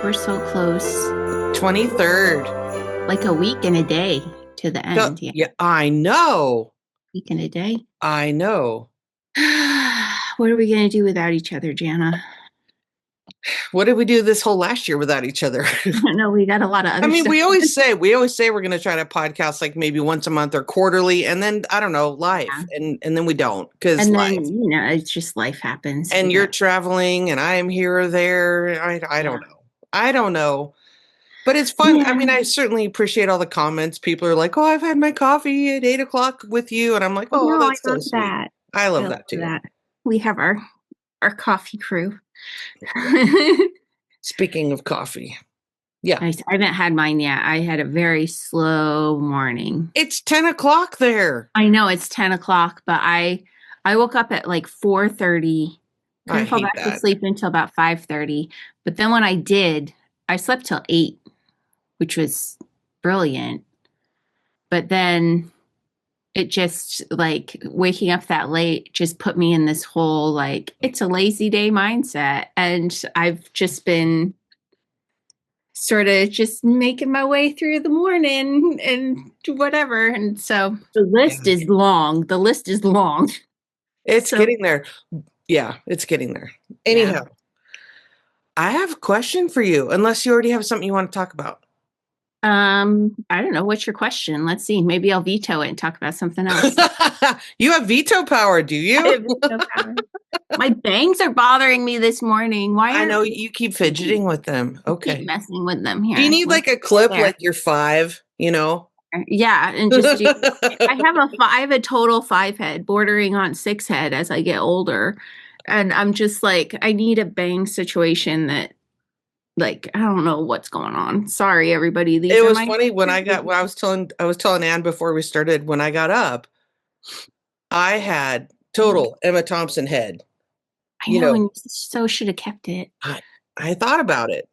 We're so close. 23rd. Like a week and a day to the end. Yeah, I know. Week and a day. I know. What are we going to do without each other, Jana? What did we do this whole last year without each other? I don't know. We got a lot of other stuff. we always say we're going to try to podcast like maybe once a month or quarterly, and then I don't know, life, and then we don't because life. It's just life happens. And you're traveling, and I am here or there. I don't know. I don't know. But it's fun. Yeah. I mean, I certainly appreciate all the comments. People are like, "Oh, I've had my coffee at 8:00 with you," and I'm like, "Oh, no, that's so sweet." That. I love that too. We have our coffee crew. Speaking of coffee, yeah, I haven't had mine yet. I had a very slow morning. It's 10:00 there. I know it's 10:00, but I woke up at like 4:30. Couldn't fall back to sleep until about 5:30. But then when I did, I slept till 8, which was brilliant. But then it just like waking up that late just put me in this whole like it's a lazy day mindset. And I've just been sort of just making my way through the morning and whatever. And so the list is long. The list is long. It's getting there. Yeah, it's getting there. Anyhow, I have a question for you, unless you already have something you want to talk about. I don't know. What's your question? Let's see. Maybe I'll veto it and talk about something else. You have veto power, do you? I have veto power. My bangs are bothering me this morning. Why? I know you keep fidgeting with them. Okay. Keep messing with them here. Do you need like a clip like you're 5, you know? Yeah, and just I have a total 5 head, bordering on 6 head as I get older. And I'm just like, I need a bang situation that, like, I don't know what's going on. Sorry, everybody. It was funny when I was telling Ann before we started, when I got up, I had total Emma Thompson head. I know, and you so should have kept it. I thought about it,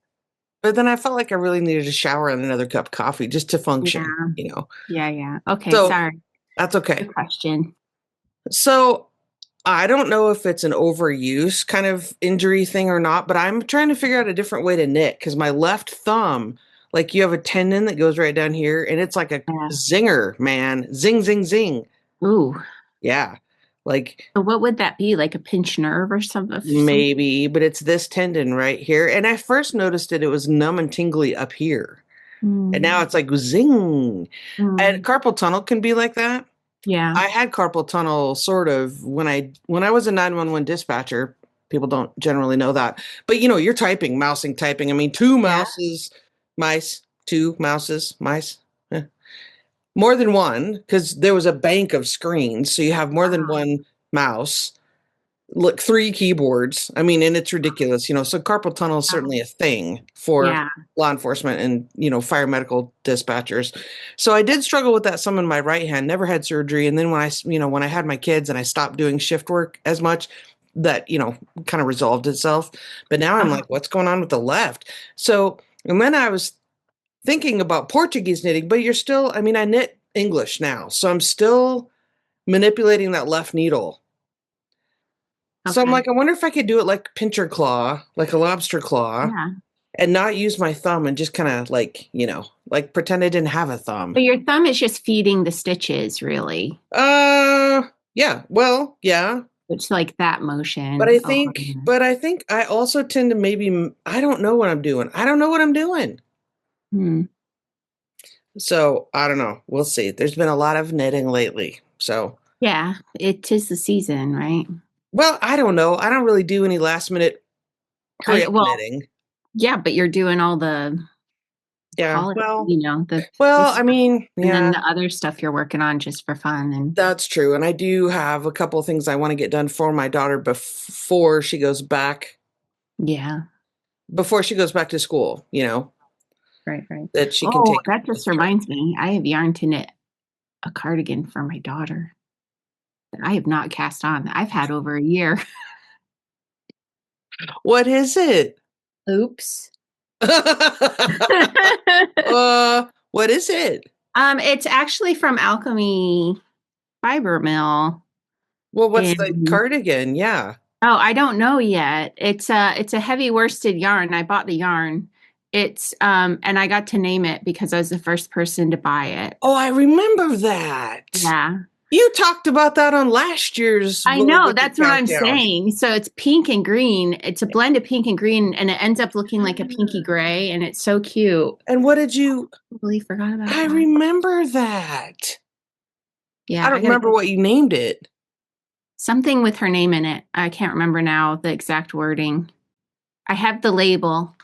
but then I felt like I really needed a shower and another cup of coffee just to function, you know? Yeah. Okay, so, sorry. That's okay. Good question. So I don't know if it's an overuse kind of injury thing or not, but I'm trying to figure out a different way to knit because my left thumb, like you have a tendon that goes right down here and it's like a zinger, man. Zing, zing, zing. Ooh. Yeah. Like. So what would that be? Like a pinched nerve or something? Maybe, but it's this tendon right here. And I first noticed it was numb and tingly up here. And now it's like zing. And carpal tunnel can be like that. Yeah. I had carpal tunnel sort of when I was a 911 dispatcher. People don't generally know that. But you know, you're typing, mousing, typing. I mean, 2 mouses, mice, 2 mouses, mice. More than one, because there was a bank of screens. So you have more than one mouse. Look, 3 keyboards. I mean, and it's ridiculous, you know. So carpal tunnel is certainly a thing for law enforcement and, you know, fire medical dispatchers. So I did struggle with that some in my right hand, never had surgery. And then when I had my kids and I stopped doing shift work as much, that, you know, kind of resolved itself. But now I'm like, what's going on with the left? So, and then I was thinking about Portuguese knitting, but I knit English now. So I'm still manipulating that left needle. So I'm like, I wonder if I could do it like pincher claw, like a lobster claw, and not use my thumb and just kind of like, you know, like pretend I didn't have a thumb. But your thumb is just feeding the stitches, really. Yeah. Well, yeah. It's like that motion. But I think I also tend to I don't know what I'm doing. So I don't know. We'll see. There's been a lot of knitting lately. So yeah, it is the season, right? Well, I don't know. I don't really do any last minute knitting. Yeah, but you're doing all the and then the other stuff you're working on just for fun. And that's true. And I do have a couple of things I want to get done for my daughter before she goes back. Yeah. Before she goes back to school, you know. Right. That she can take. That just reminds me. I have yarn to knit a cardigan for my daughter. I have not cast on. I've had over a year. What is it? Oops. What is it? It's actually from Alchemy Fiber Mill. Well, what's the cardigan? Yeah. Oh, I don't know yet. It's a heavy worsted yarn. I bought the yarn It's and I got to name it because I was the first person to buy it. Oh, I remember that. Yeah. You talked about that on last year's I Will know, Wicked that's what I'm Countdown. saying. So it's pink and green. It's a blend of pink and green, and it ends up looking like a pinky gray, and it's so cute. And what did you? I totally forgot about I that. remember that. Yeah, I I don't got remember what you named it. something with her name in it. I can't remember now the exact wording. I have the label.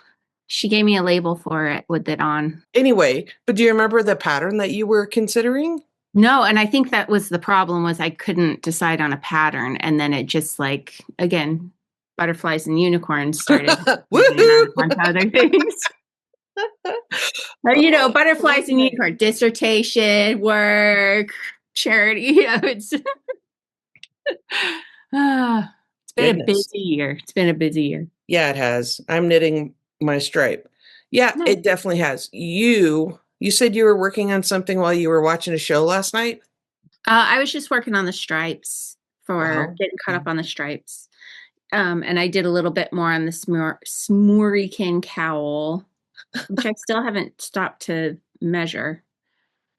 She gave me a label for it with it on. Anyway, but do you remember the pattern that you were considering? No, and I think that was the problem was I couldn't decide on a pattern, and then it just like again, butterflies and unicorns started happening on a bunch of other things. But, butterflies and unicorn, dissertation, work, charity. It's it's been a busy year. It's been a busy year. Yeah, it has. I'm knitting my stripe. Yeah, Nice. it definitely has. You said you were working on something while you were watching a show last night? I was just working on the stripes for getting caught up on the stripes. And I did a little bit more on the Smooriken Cowl, which I still haven't stopped to measure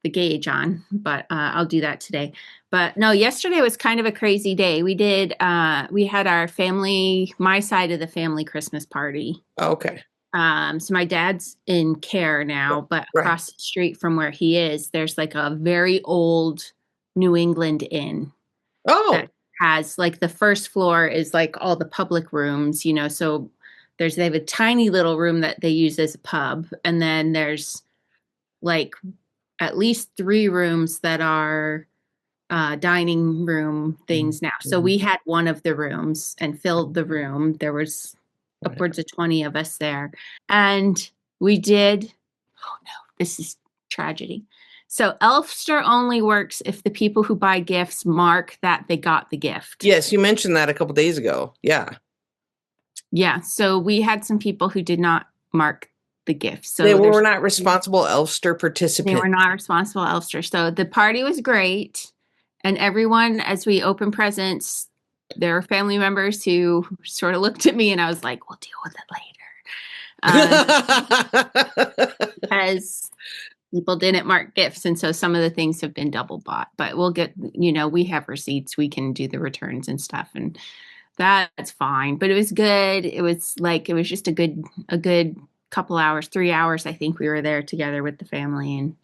the gauge on, but I'll do that today. But no, yesterday was kind of a crazy day. We had our family, my side of the family Christmas party. Okay. So my dad's in care now, but across the street from where he is, there's like a very old New England inn. Oh. That has like the first floor is like all the public rooms, so they have a tiny little room that they use as a pub. And then there's like at least 3 rooms that are dining room things now. So we had one of the rooms and filled the room. There was upwards of 20 of us there. And we did, oh no, this is tragedy. So Elfster only works if the people who buy gifts mark that they got the gift. Yes, you mentioned that a couple days ago. Yeah. Yeah. So we had some people who did not mark the gift. So they were not responsible Elfster participants. They were not responsible Elfster. So the party was great. And everyone, as we opened presents, there were family members who sort of looked at me and I was like, we'll deal with it later. Because people didn't mark gifts. And so some of the things have been double bought. But we'll get, we have receipts. We can do the returns and stuff. And that's fine. But it was good. It was just a good couple hours, 3 hours. I think we were there together with the family. And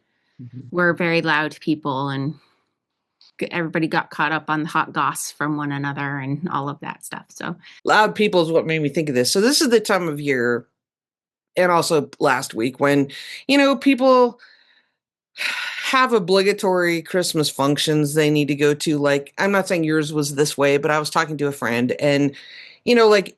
we're very loud people. And everybody got caught up on the hot goss from one another and all of that stuff. So loud people is what made me think of this. So this is the time of year, and also last week when, people have obligatory Christmas functions they need to go to. Like, I'm not saying yours was this way, but I was talking to a friend and, like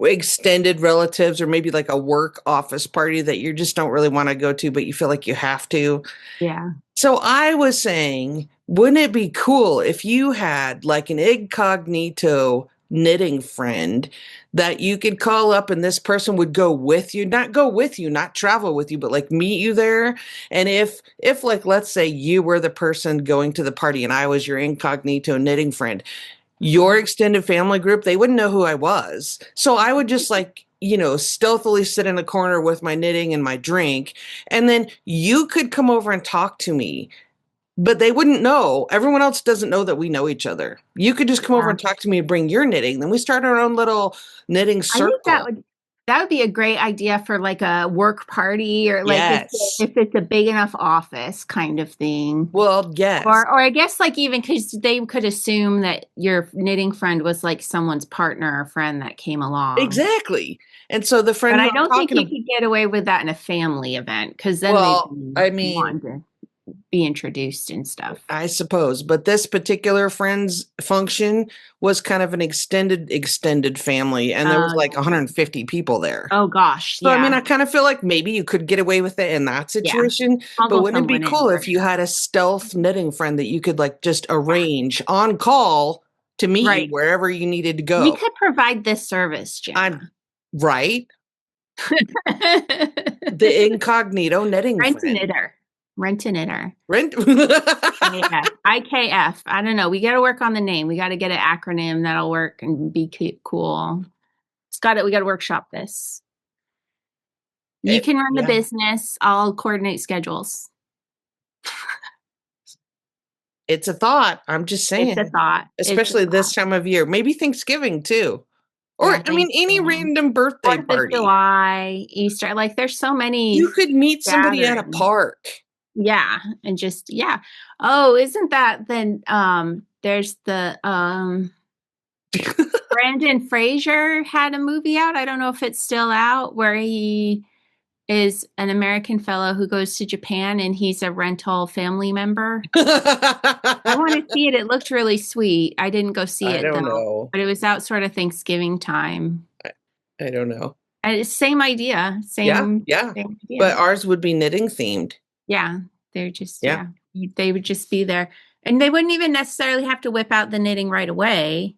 extended relatives or maybe like a work office party that you just don't really want to go to, but you feel like you have to. Yeah. So I was saying, wouldn't it be cool if you had like an incognito knitting friend that you could call up and this person would not travel with you, but like meet you there? And if like, let's say you were the person going to the party and I was your incognito knitting friend, your extended family group, they wouldn't know who I was. So I would just like, stealthily sit in a corner with my knitting and my drink. And then you could come over and talk to me, but they wouldn't know. Everyone else doesn't know that we know each other. You could just come over and talk to me and bring your knitting. Then we start our own little knitting circle. I think that would be a great idea for like a work party or like if it's a big enough office kind of thing. Well, yes. Or I guess like even because they could assume that your knitting friend was like someone's partner or friend that came along. Exactly. And so the friend. But I don't think you could get away with that in a family event because then want to be introduced and stuff. I suppose, but this particular friend's function was kind of an extended family, and there was like 150 people there. Oh gosh. So I mean, I kind of feel like maybe you could get away with it in that situation, but wouldn't it be cool if you had a stealth knitting friend that you could like just arrange on call to meet you wherever you needed to go? We could provide this service, Jenna. Right. The incognito knitting Rent friend. a knitter. Rent a knitter. IKF. IKF. I don't know. We got to work on the name. We got to get an acronym that'll work and be cool. We got to workshop this. You can run the Yeah. business. I'll coordinate schedules. It's a thought. I'm just It's a saying. thought. It's a Especially this thought. time of year. Maybe Thanksgiving too. Or, Yeah, I mean, any Thanksgiving, random birthday 4th of party. July, Easter. Like, there's so You many could meet somebody at a gatherings. park. Yeah, and just Oh, isn't that then? There's the Brandon Fraser had a movie out. I don't know if it's still out, where he is an American fellow who goes to Japan and he's a rental family member. I want to see it. It looked really sweet. I didn't go see I it don't though, know. but it was out sort of Thanksgiving time. I don't know. And it's same idea, Yeah, same yeah. idea. But ours would be knitting themed. Yeah, they're just Yeah. they would just be there, and they wouldn't even necessarily have to whip out the knitting right away.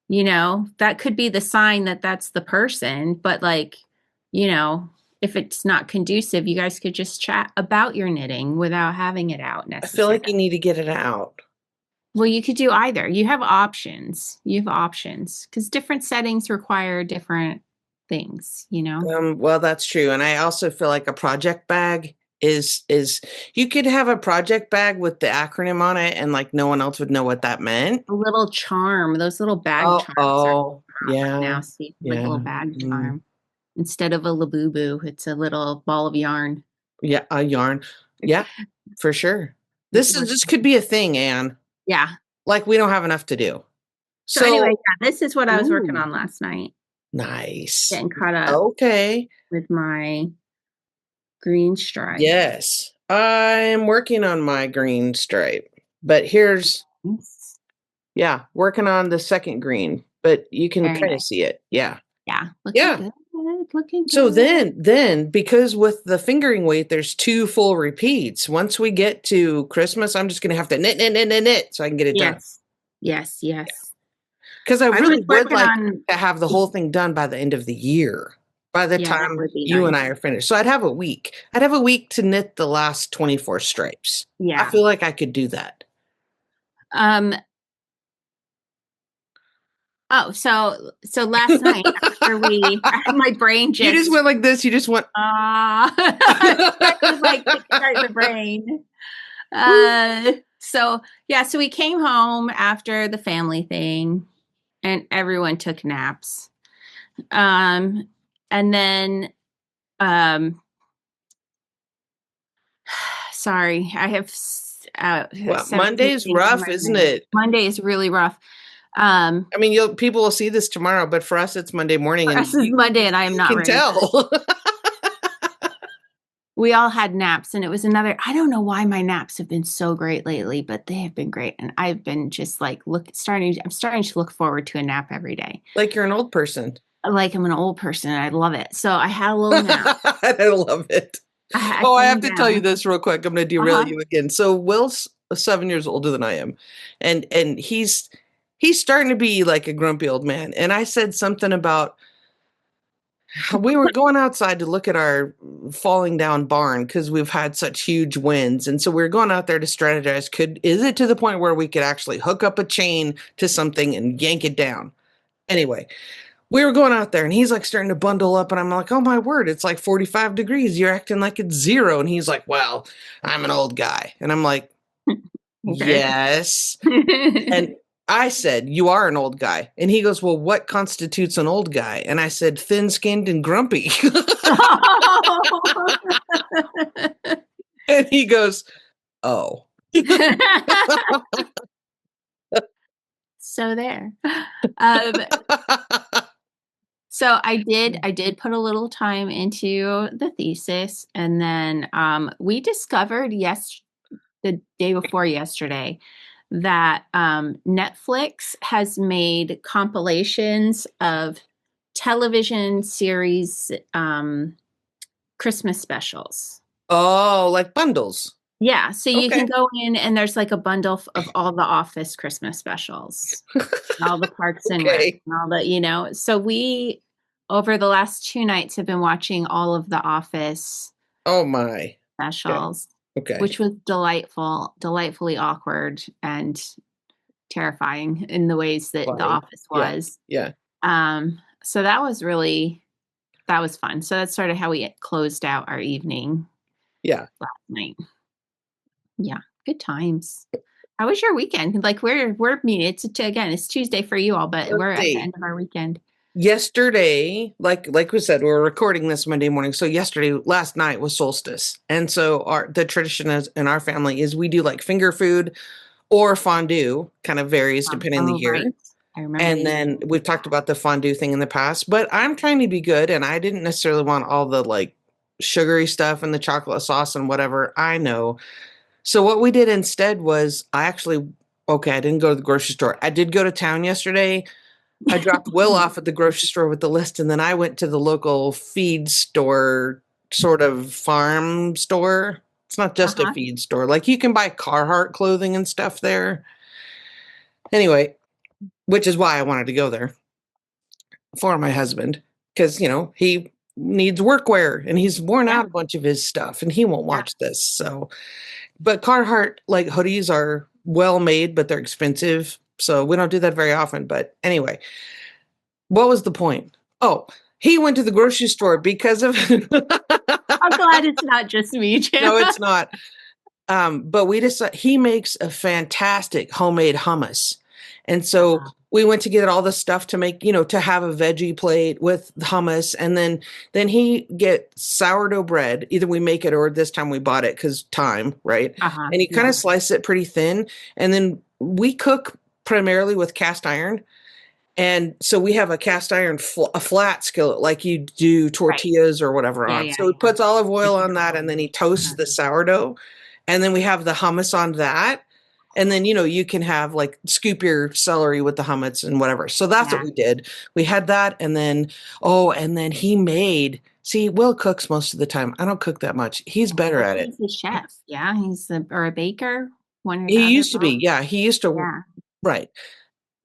That could be the sign that that's the person, but like, if it's not conducive, you guys could just chat about your knitting without having it out I feel like necessarily. you need to get it out. Well, you could do either. You have options. Because different settings require different things. Well, that's true. And I also feel like a project bag is you could have a project bag with the acronym on it and like no one else would know what that meant. A little charm. Those little bag Oh, charms are oh, right yeah, now. See, like a yeah. little bag Mm. charm. Instead of a labubu, it's a little ball of yarn. Yeah, a yarn. Yeah, for sure. It This works. could be a thing, Anne. Yeah. Like we don't have enough to do. So anyway, So, this is what I was working ooh, on last night. nice. Getting caught up Okay. with my green stripe. Yes. I'm working on my green stripe. But here's yeah, working on the second green, but you can Very kind of nice. see it. Yeah. Yeah. Looking Yeah. good. Looking So good. then because with the fingering weight, there's 2 full repeats. Once we get to Christmas, I'm just gonna have to knit so I can get it done. Yes. Yes. Yes. Because I I was really would working like on, to have the whole thing done by the end of the year, by the yeah, that time would be you and I nice. are finished. So I'd have a week. I'd have a week to knit the last 24 stripes. I Yeah. feel like I could do that. Um, oh, so last night after my brain You just just, went like this. You just went. trying to like kickstart the brain. So we came home after the family thing and everyone took naps. And then, sorry, I have, Well, 17 Monday's things in rough, my isn't brain. it? Monday is really rough. I mean, people will see this tomorrow, but for us, it's Monday morning, For and us is Monday and I am you not can ready for it. tell. We all had naps and it was I don't know why my naps have been so great lately, but they have been great. And I've been just like, I'm starting to look forward to a nap every day. Like you're an old person. Like I'm an old person and I love it. So I had a little nap. I love it. I Oh, I have came to tell you down. this real quick. I'm going to derail Uh-huh. you again. So Will's 7 years older than I am, and he's starting to be like a grumpy old man. And I said something about we were going outside to look at our falling down barn because we've had such huge winds, and so we were going out there to strategize. Is it to the point where we could actually hook up a chain to something and yank it down? Anyway, we were going out there and he's like starting to bundle up and I'm like, oh my word, it's like 45 degrees. You're acting like it's 0. And he's like, well, I'm an old guy. And I'm like, Okay. yes. And I said, you are an old guy. And he goes, well, what constitutes an old guy? And I said, thin skinned and grumpy. And he goes, oh. So there. Um, so I did put a little time into the thesis, and then we discovered the day before yesterday that Netflix has made compilations of television series Christmas specials. Oh, like bundles. Yeah, so you Okay. can go in and there's like a bundle of all the Office Christmas specials, all the Parks and Rec, Okay. and all the. So we, over the last 2 nights, have been watching all of the Office Oh my. Okay. specials, Okay. which was delightfully awkward and terrifying in the ways that The Funny. Office Yeah. was. Yeah. So that was really that was fun. So that's sort of how we closed out our evening. Yeah. Last night. Yeah. Good times. How was your weekend? Like we're I mean, it's Tuesday for you all, but we're at the end of our weekend. Yesterday, like we said, we're recording this Monday morning. So last night was Solstice. And so the tradition in our family is we do like finger food or fondue, kind of varies depending on the year. Right. I remember. And then we've talked about the fondue thing in the past, but I'm trying to be good and I didn't necessarily want all the like sugary stuff and the chocolate sauce and whatever. I know. So what we did instead was I didn't go to the grocery store. I did go to town yesterday. I dropped Will off at the grocery store with the list, and then I went to the local feed store, sort of farm store. It's not just a feed store. Like you can buy Carhartt clothing and stuff there. Anyway, which is why I wanted to go there for my husband, because, he needs workwear and he's worn out a bunch of his stuff and he won't watch this. So, but Carhartt, like hoodies are well made, but they're expensive. So we don't do that very often. But anyway, what was the point? Oh, he went to the grocery store because of. I'm glad it's not just me, Jim. No, it's not. But we decided he makes a fantastic homemade hummus. And so we went to get all the stuff to make, to have a veggie plate with hummus. And then he get sourdough bread. Either we make it or this time we bought it because time, right? And you kind of slice it pretty thin. And then we cook primarily with cast iron. And so we have a cast iron, a flat skillet, like you do tortillas or whatever on. So he puts olive oil on that and then he toasts the sourdough. And then we have the hummus on that. And then, you can have like scoop your celery with the hummus and whatever. So that's what we did. We had that. And then, he made, Will cooks most of the time. I don't cook that much. He's better at it. He's a chef. Yeah. Or a baker. He used to be. Yeah. He used to. Yeah. Right.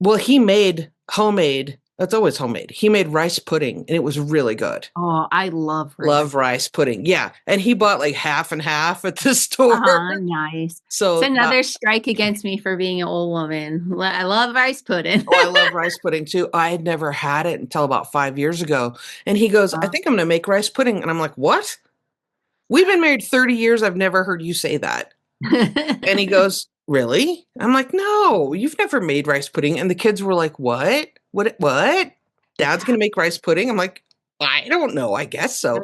Well, he made homemade. That's always homemade. He made rice pudding and it was really good. Oh, I love rice pudding. Yeah. And he bought like half and half at the store. Nice. So it's another strike against me for being an old woman. I love rice pudding. I love rice pudding too. I had never had it until about 5 years ago. And he goes, I think I'm going to make rice pudding. And I'm like, what? We've been married 30 years. I've never heard you say that. And he goes, really? I'm like, no, you've never made rice pudding. And the kids were like, what? What? Dad's going to make rice pudding? I'm like, I don't know. I guess so.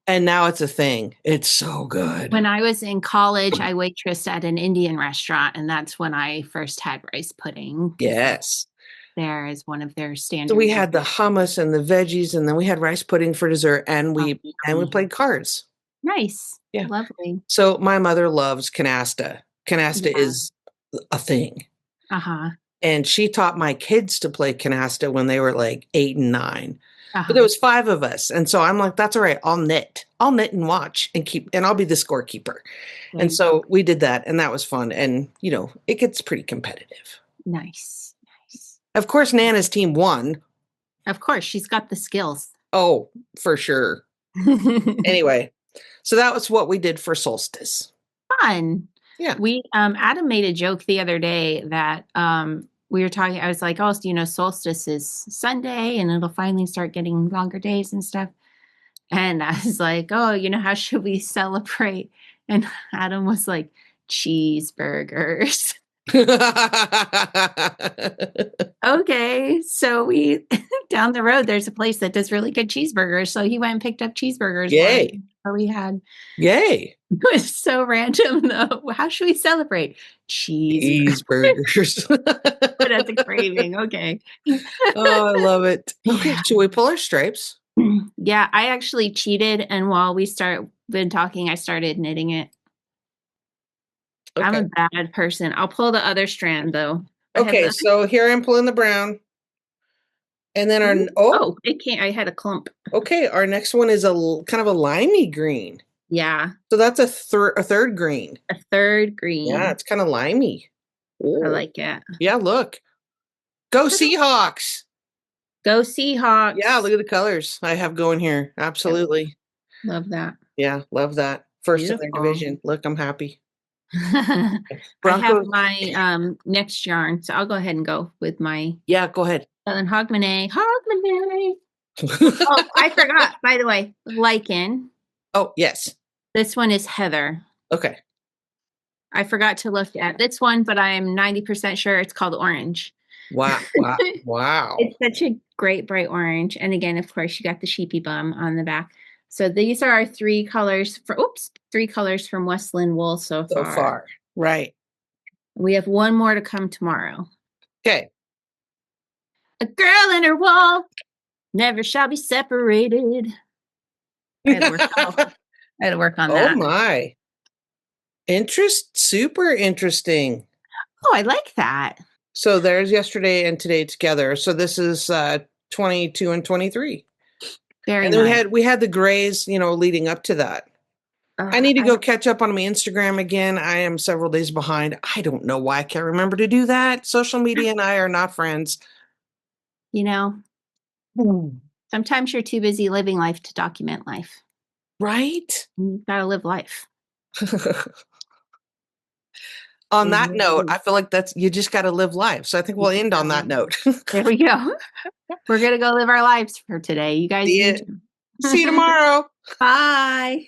And now it's a thing. It's so good. When I was in college, I waitressed at an Indian restaurant, and that's when I first had rice pudding. Yes. There is one of their standard. So we had the hummus and the veggies, and then we had rice pudding for dessert, and we played cards. Nice. Yeah. Lovely. So my mother loves canasta. Canasta is a thing. And she taught my kids to play canasta when they were like 8 and 9. But there was 5 of us. And so I'm like, that's all right. I'll knit and watch and I'll be the scorekeeper. And so we did that and that was fun. And, it gets pretty competitive. Nice. Of course, Nana's team won. Of course. She's got the skills. Oh, for sure. Anyway, so that was what we did for Solstice. Fun. Yeah. We, Adam made a joke the other day that, we were talking, I was like, Solstice is Sunday and it'll finally start getting longer days and stuff. And I was like, how should we celebrate? And Adam was like, cheeseburgers. Okay. So we, down the road, there's a place that does really good cheeseburgers. So he went and picked up cheeseburgers. Yay. We had. Yay. It was so random though. How should we celebrate? Cheeseburgers. But that's a craving. Okay. Oh, I love it. Okay. Should we pull our stripes? Yeah, I actually cheated. And while been talking, I started knitting it. Okay. I'm a bad person. I'll pull the other strand though. Okay. So here I'm pulling the brown. And then it can't. I had a clump. Okay. Our next one is a kind of a limey green. Yeah. So that's a third green. A third green. Yeah, it's kind of limey. Ooh. I like it. Yeah, look. Go Seahawks. Go Seahawks. Yeah, look at the colors I have going here. Absolutely. Love that. Yeah, love that. First in their division. Look, I'm happy. I have my next yarn, so I'll go ahead and go with my. Yeah, go ahead. Hogmanay. Oh, I forgot, by the way, lichen. Oh, yes. This one is heather. Okay. I forgot to look at this one, but I am 90% sure it's called orange. Wow. Wow. Wow. It's such a great bright orange. And again, of course, you got the sheepy bum on the back. So these are our three colors from Westland Wool so far. Right. We have one more to come tomorrow. Okay. A girl and her wool never shall be separated. I had to work on that. Oh my. Super interesting. Oh, I like that. So there's yesterday and today together. So this is 22 and 23. Very and then nice. we had the grays, leading up to that. I need to go catch up on my Instagram again. I am several days behind. I don't know why I can't remember to do that. Social media and I are not friends. Sometimes you're too busy living life to document life. Right? You gotta live life. On that note, I feel like you just got to live life. So I think we'll end on that note. There we go. We're going to go live our lives for today. You guys See you tomorrow. Bye.